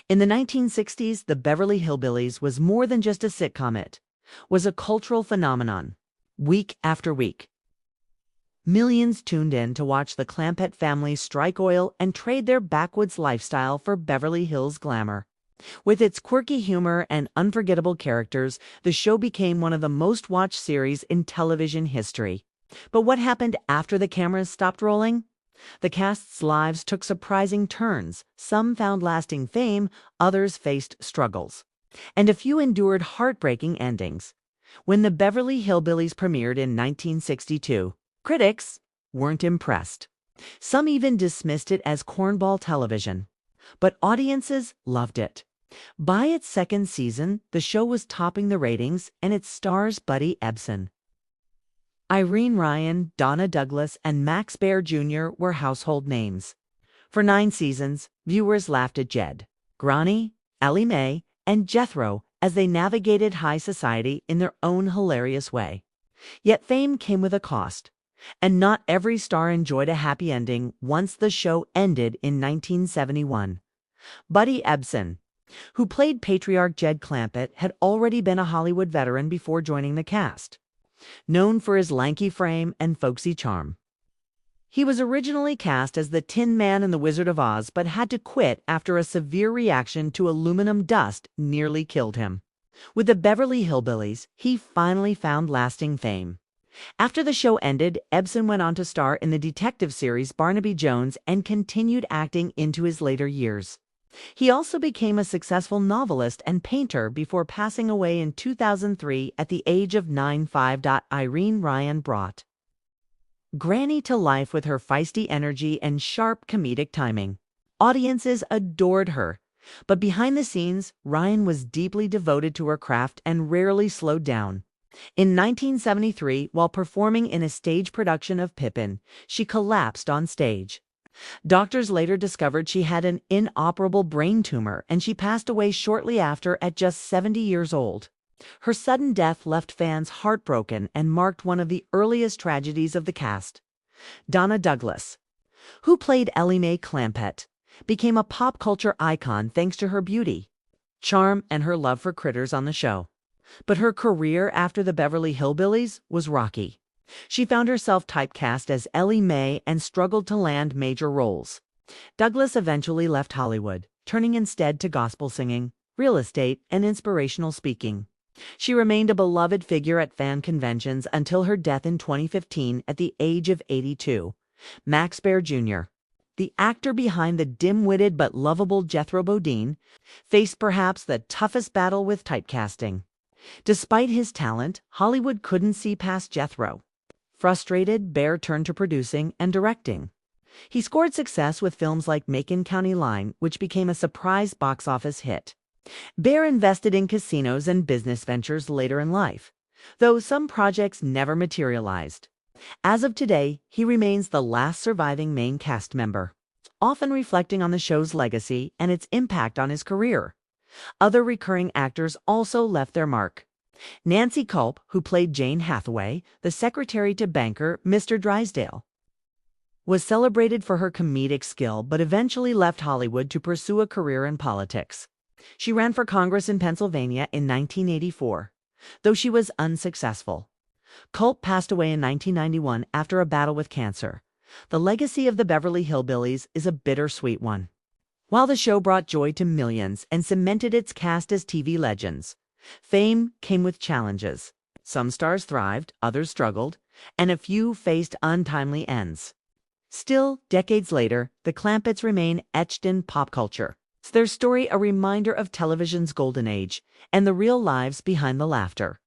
In the 1960s, the Beverly Hillbillies was more than just a sitcom. It was a cultural phenomenon. Week after week, millions tuned in to watch the Clampett family strike oil and trade their backwoods lifestyle for Beverly Hills glamour. With its quirky humor and unforgettable characters, the show became one of the most watched series in television history. But what happened after the cameras stopped rolling? The cast's lives took surprising turns. Some found lasting fame, others faced struggles, and a few endured heartbreaking endings. When the Beverly Hillbillies premiered in 1962, critics weren't impressed. Some even dismissed it as cornball television. But audiences loved it. By its second season, the show was topping the ratings, and it stars Buddy Ebsen. Irene Ryan, Donna Douglas, and Max Baer Jr. were household names. For 9 seasons, viewers laughed at Jed, Granny, Ellie Mae, and Jethro as they navigated high society in their own hilarious way. Yet fame came with a cost, and not every star enjoyed a happy ending once the show ended in 1971. Buddy Ebsen, who played patriarch Jed Clampett, had already been a Hollywood veteran before joining the cast, known for his lanky frame and folksy charm. He was originally cast as the Tin Man in The Wizard of Oz, but had to quit after a severe reaction to aluminum dust nearly killed him. With the Beverly Hillbillies, he finally found lasting fame. After the show ended, Ebsen went on to star in the detective series Barnaby Jones and continued acting into his later years. He also became a successful novelist and painter before passing away in 2003 at the age of 95. Irene Ryan brought Granny to life with her feisty energy and sharp comedic timing. Audiences adored her, but behind the scenes, Ryan was deeply devoted to her craft and rarely slowed down. In 1973, while performing in a stage production of Pippin, she collapsed on stage. Doctors later discovered she had an inoperable brain tumor, and she passed away shortly after at just 70 years old. Her sudden death left fans heartbroken and marked one of the earliest tragedies of the cast. Donna Douglas, who played Ellie Mae Clampett, became a pop culture icon thanks to her beauty, charm, and her love for critters on the show. But her career after the Beverly Hillbillies was rocky. She found herself typecast as Ellie Mae and struggled to land major roles. Douglas eventually left Hollywood, turning instead to gospel singing, real estate, and inspirational speaking. She remained a beloved figure at fan conventions until her death in 2015 at the age of 82. Max Baer Jr., the actor behind the dim-witted but lovable Jethro Bodine, faced perhaps the toughest battle with typecasting. Despite his talent, Hollywood couldn't see past Jethro. Frustrated, Baer turned to producing and directing. He scored success with films like Macon County Line, which became a surprise box office hit. Baer invested in casinos and business ventures later in life, though some projects never materialized. As of today, he remains the last surviving main cast member, often reflecting on the show's legacy and its impact on his career. Other recurring actors also left their mark. Nancy Culp, who played Jane Hathaway, the secretary to banker Mr. Drysdale, was celebrated for her comedic skill but eventually left Hollywood to pursue a career in politics. She ran for Congress in Pennsylvania in 1984, though she was unsuccessful. Culp passed away in 1991 after a battle with cancer. The legacy of the Beverly Hillbillies is a bittersweet one. While the show brought joy to millions and cemented its cast as TV legends, fame came with challenges. Some stars thrived, others struggled, and a few faced untimely ends. Still, decades later, the Clampetts remain etched in pop culture. Their story a reminder of television's golden age and the real lives behind the laughter.